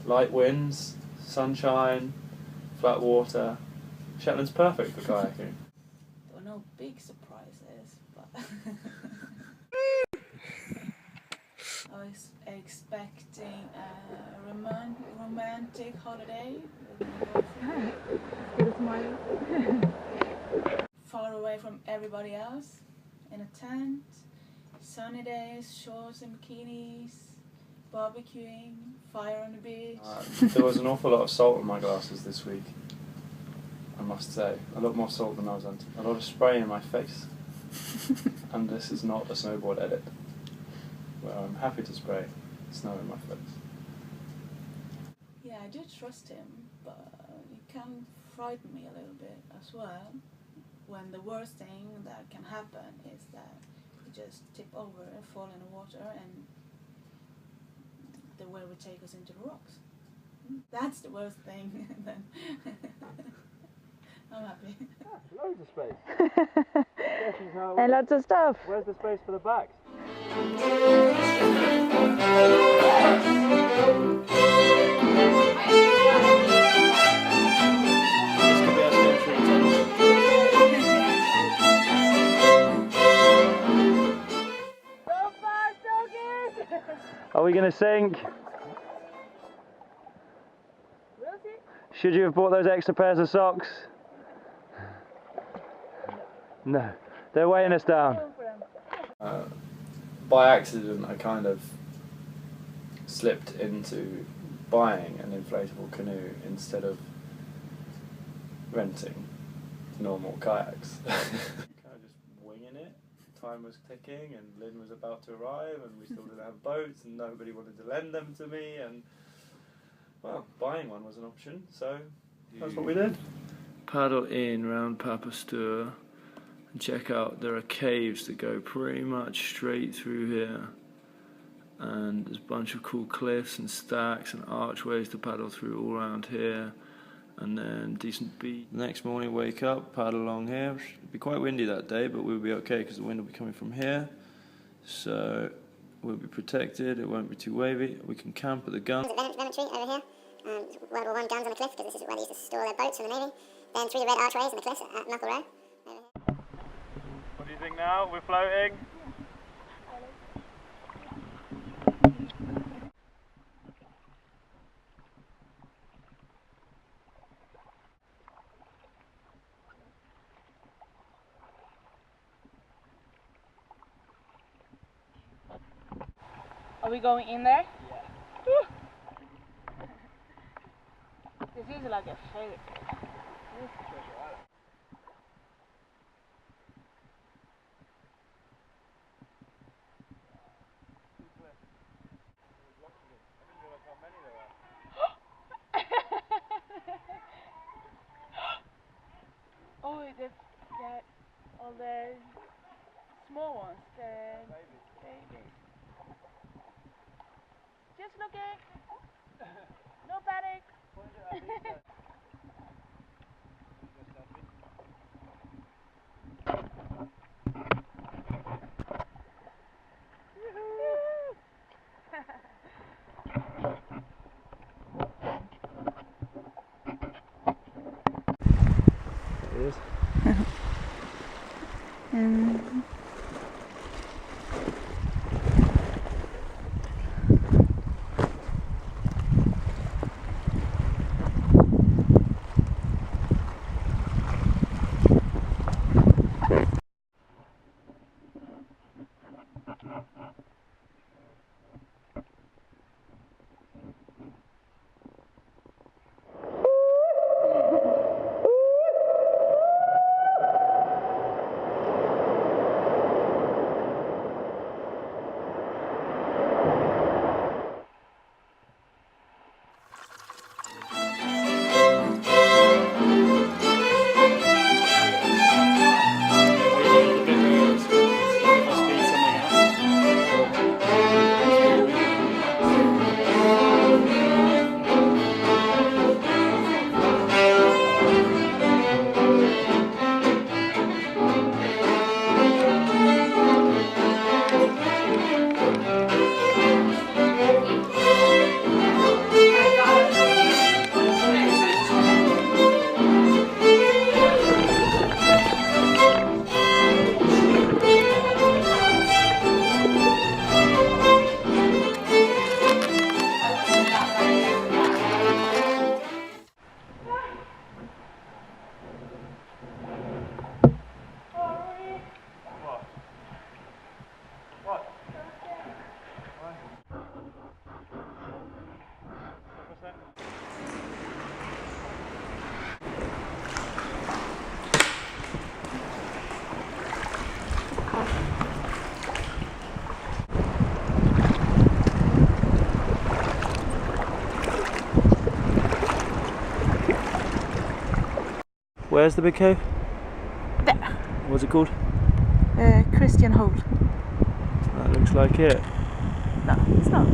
Light winds, sunshine, flat water. Shetland's perfect for kayaking. There were no big surprises, but I was expecting a romantic holiday with my girlfriend. Far away from everybody else, in a tent, sunny days, shorts and bikinis, barbecuing, fire on the beach. There was an awful lot of salt in my glasses this week, I must say. A lot more salt than I was anticipating. A lot of spray in my face. And this is not a snowboard edit, where I'm happy to spray snow in my face. Yeah, I do trust him, but it can frighten me a little bit as well. When the worst thing that can happen is that you just tip over and fall in the water and the wave will take us into the rocks. That's the worst thing. Then I'm happy. Yeah, loads of space. And lots of stuff. Where's the space for the backs? Are we going to sink? Should you have bought those extra pairs of socks? No, they're weighing us down. By accident, I kind of slipped into buying an inflatable canoe instead of renting normal kayaks. Kind of just winging it. Time was ticking and Linn was about to arrive and we still didn't have boats and nobody wanted to lend them to me, and well, buying one was an option, so that's what we did. Paddle in round Papastur and check out, there are caves that go pretty much straight through here, and there's a bunch of cool cliffs and stacks and archways to paddle through all around here, and then decent beach. Next morning, wake up, paddle along here. It'll be quite windy that day, but we'll be okay because the wind will be coming from here, so we'll be protected, it won't be too wavy. We can camp at the gun. There's a venom tree over here. World War I guns on the cliff, because this is where they used to store their boats from the Navy. Then through the red archways and the cliffs at Knuckle Row. What do you think now? We're floating? Are we going in there? Yeah. This is like a fairy tale. Oh, all the small ones, the babies. Just looking. No panic. It is. Where's the big cave? There. What's it called? Christian Hole. That looks like it. No, it's not.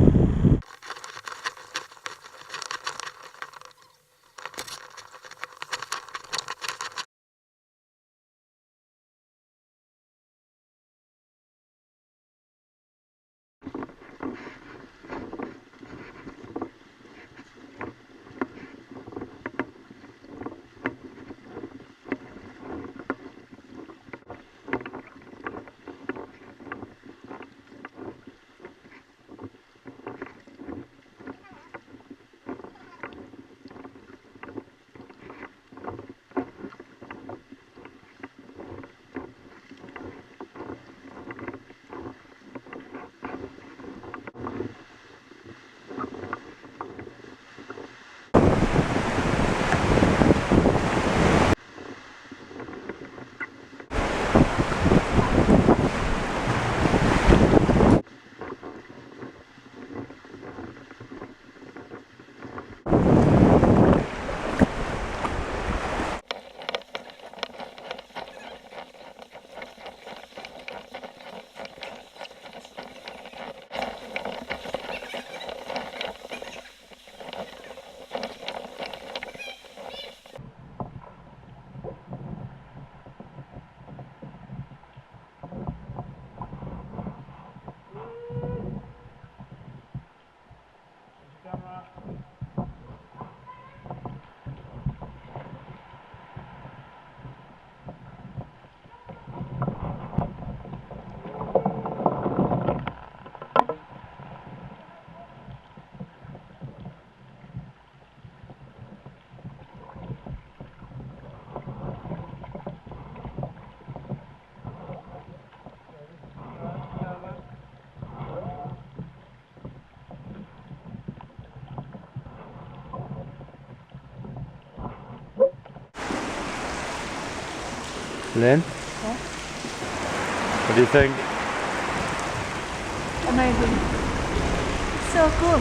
Linn? Yeah. What do you think? Amazing. So cool.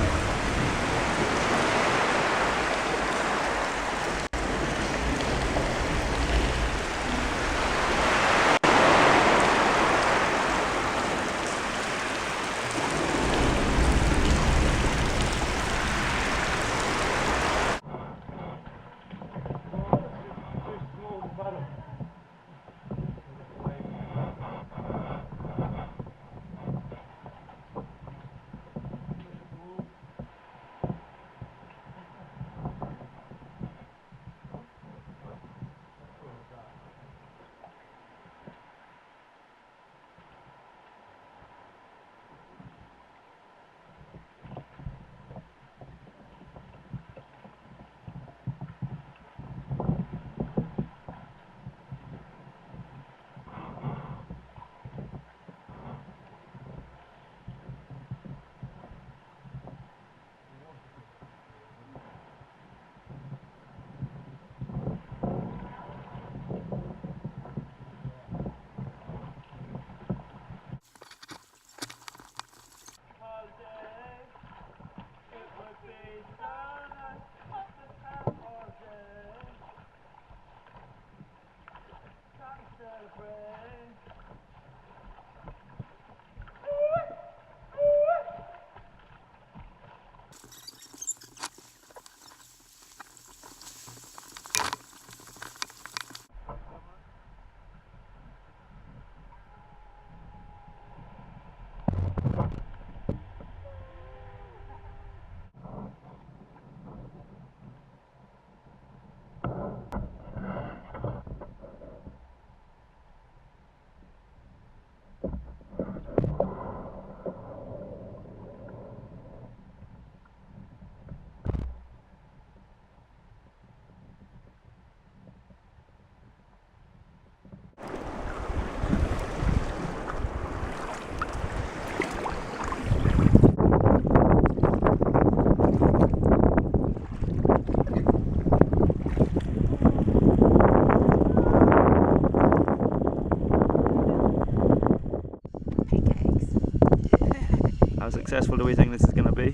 How successful do we think this is going to be?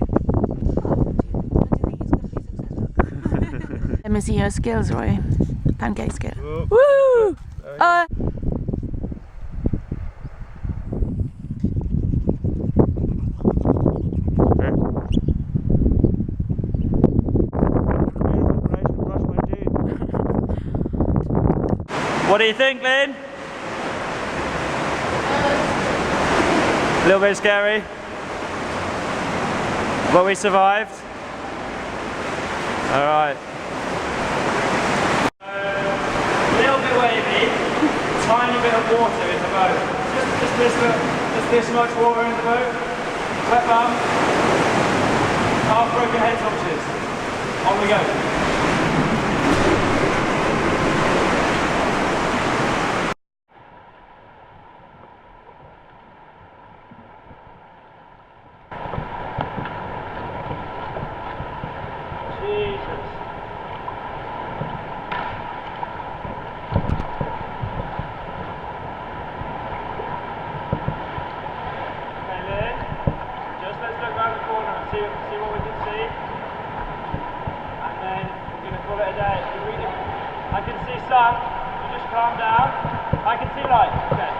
Let me see your skills, Rory. pancake skill. Woo! What do you think, Linn? A little bit scary, but we survived. All right. A little bit wavy, tiny bit of water in the boat. Just this much water in the boat. Wet bum. Half broken head touches. On we go. See what we can see, and then we're going to call it a day. I can see sun, you just calm down. I can see light, okay.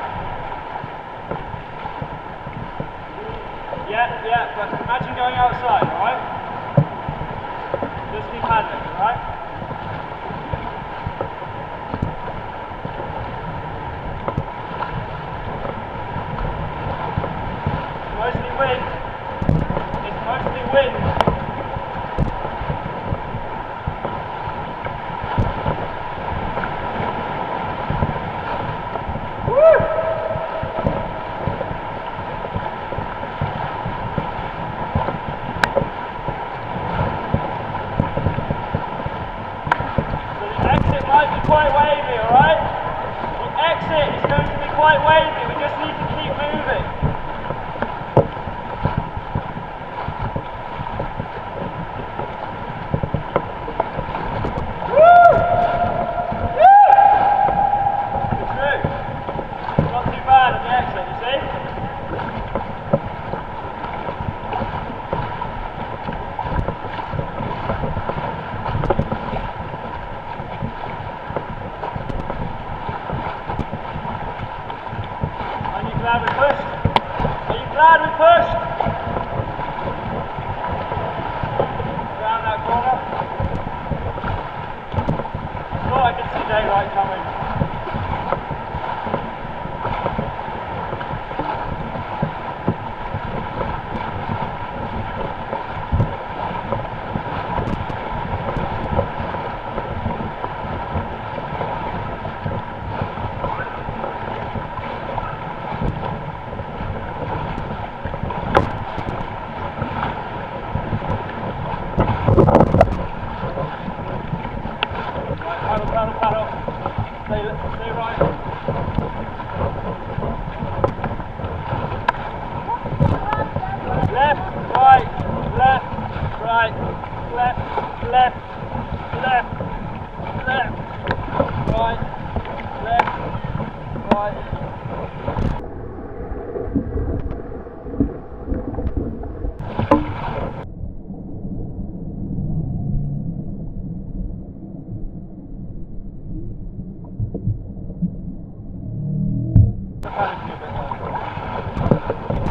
Yeah, but imagine going outside, alright? Just keep paddling, alright? Mostly wind. Mostly wind. Woo! So the exit might be quite wavy, alright? The exit is going to be quite wavy, we just need to keep moving. Glad we pushed? Are you glad we pushed? Around that corner. I thought I could see daylight coming. Paddle. Stay right. Left, right, left, right, left, left, right, left, right.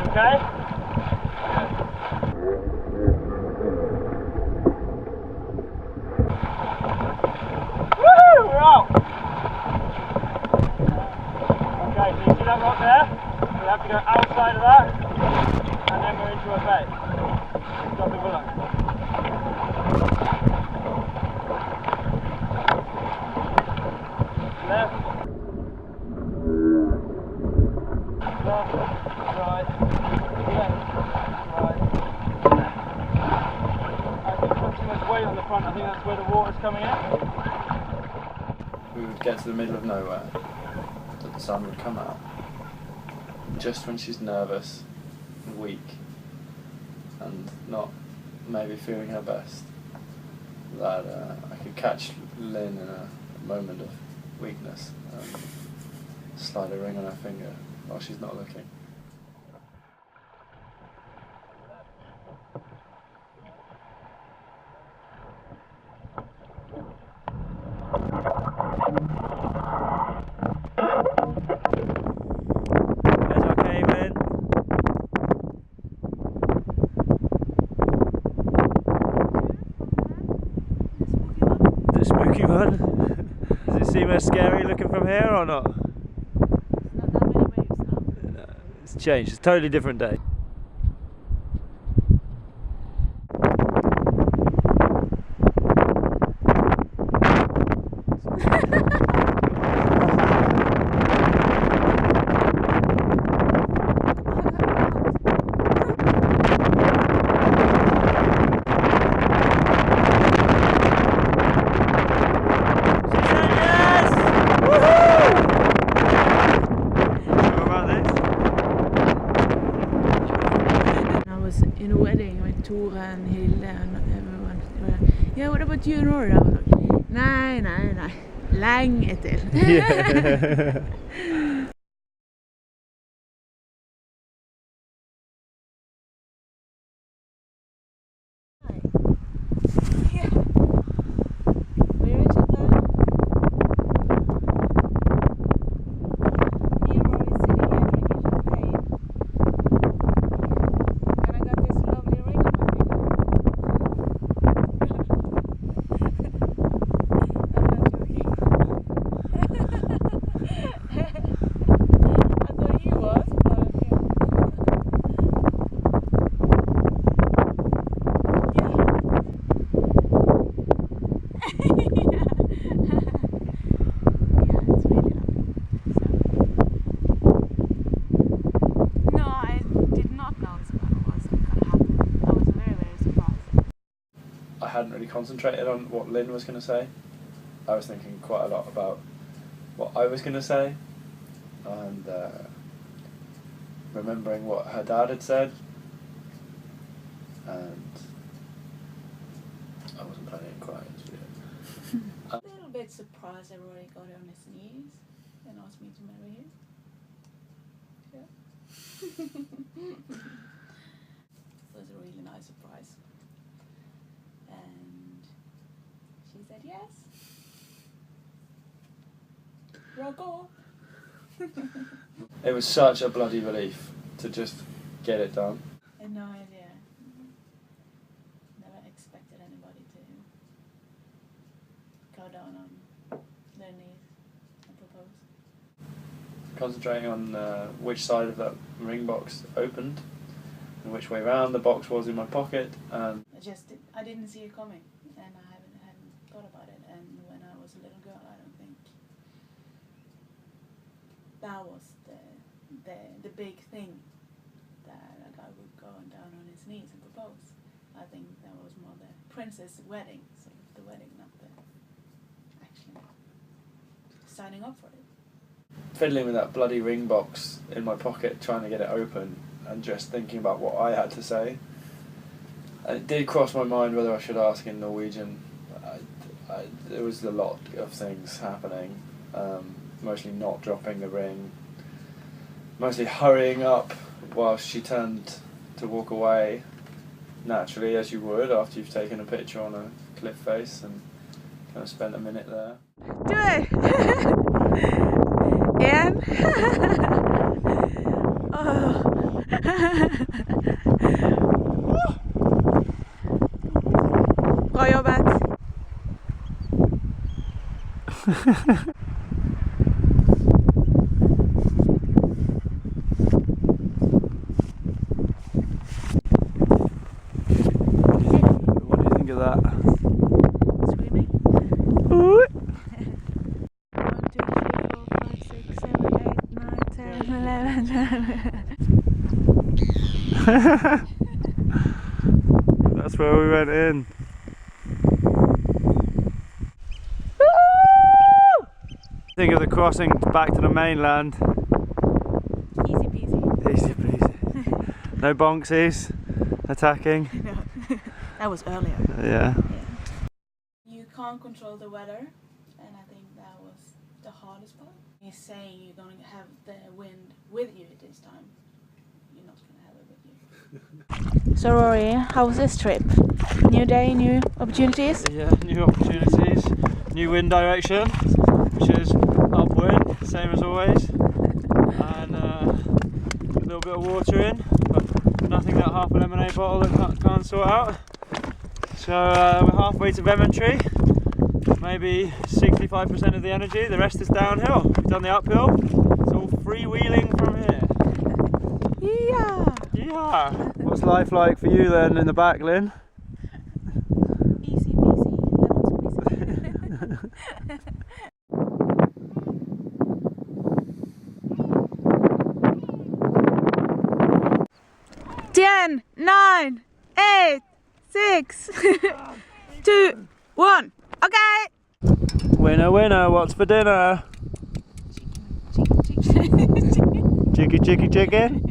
Okay? Woo! We're out! Okay, so you see that rock there? We have to go outside of that, and then we're into a bay. Stop it below. Left. Left, right, left, right, left. I think put too much weight on the front, I think that's where the water's coming in. We would get to the middle of nowhere, that the sun would come out, just when she's nervous and weak, and not maybe feeling her best, that I could catch Linn in a moment of weakness, slide a ring on her finger while she's not looking. E01. Does it seem as scary looking from here or not? Not that many waves now. No, it's changed. It's a totally different day. In a wedding with Tora and Hilde and everyone. They were like, yeah, what about you and Rory? I was like, nej. Länge till. Yeah. I hadn't really concentrated on what Linn was going to say. I was thinking quite a lot about what I was going to say and remembering what her dad had said, and I wasn't planning on crying. A little bit surprised that Rory got on his knees and asked me to marry him. Yeah. It was a really nice surprise. And she said yes. Rock on. It was such a bloody relief to just get it done. I had no idea. Never expected anybody to go down on their knees and propose. Concentrating on which side of that ring box opened and which way round the box was in my pocket, and I didn't see it coming, and I hadn't thought about it. And when I was a little girl, I don't think that was the big thing that a guy would go down on his knees and propose. I think that was more the princess wedding, sort of the wedding, not the actually signing up for it. fiddling with that bloody ring box in my pocket, trying to get it open, and just thinking about what I had to say. And it did cross my mind whether I should ask in Norwegian. There was a lot of things happening, mostly not dropping the ring, mostly hurrying up whilst she turned to walk away, naturally as you would after you've taken a picture on a cliff face and kind of spent a minute there. Do it! And oh. Bra jobbat! What do you think of that? Screaming? Ooh. 1, 2, 3, 4, 5, 6, 7, 8, 9, 10, 11. That's where we went in. Think of the crossing back to the mainland. Easy peasy. Easy peasy. No bonksies attacking. No, that was earlier. Yeah. You can't control the weather, and I think that was the hardest part. You're saying you're going to have the wind with you this time. You're not going to have it with you. So Rory, how was this trip? New day, new opportunities? Yeah, new opportunities, new wind direction, which is upwind, same as always, and a little bit of water in, but nothing that half a lemonade bottle can't sort out. So we're halfway to Vementry, maybe 65% of the energy, the rest is downhill. We've done the uphill, it's all freewheeling from here. Yeah. Yeah. What's life like for you then in the back, Linn? Easy peasy, lemon squeezy. 10, 9, 8, 6, 2, 1. Okay. Winner, winner, what's for dinner? Chicky, chicky, chicky.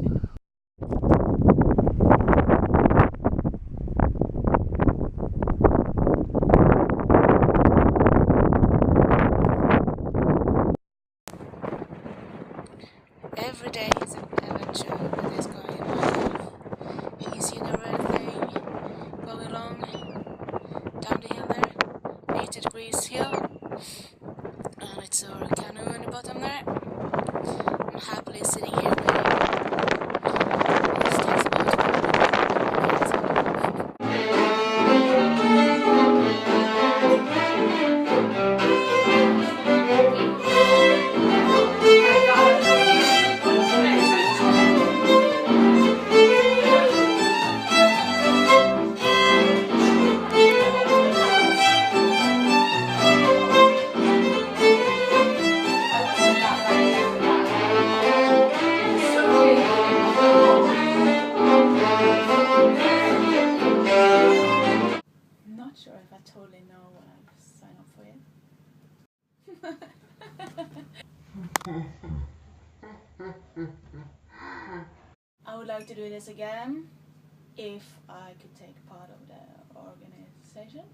Every day is an adventure with this guy in my life. He's seen everything going wrong down the hill there, 80 degrees hill, and it's a canoe in the bottom there. I'm happily sitting here waiting. This takes about 20 minutes. Not sure if I totally know what I've signed up for yet. I would like to do this again if I could take part of the organization.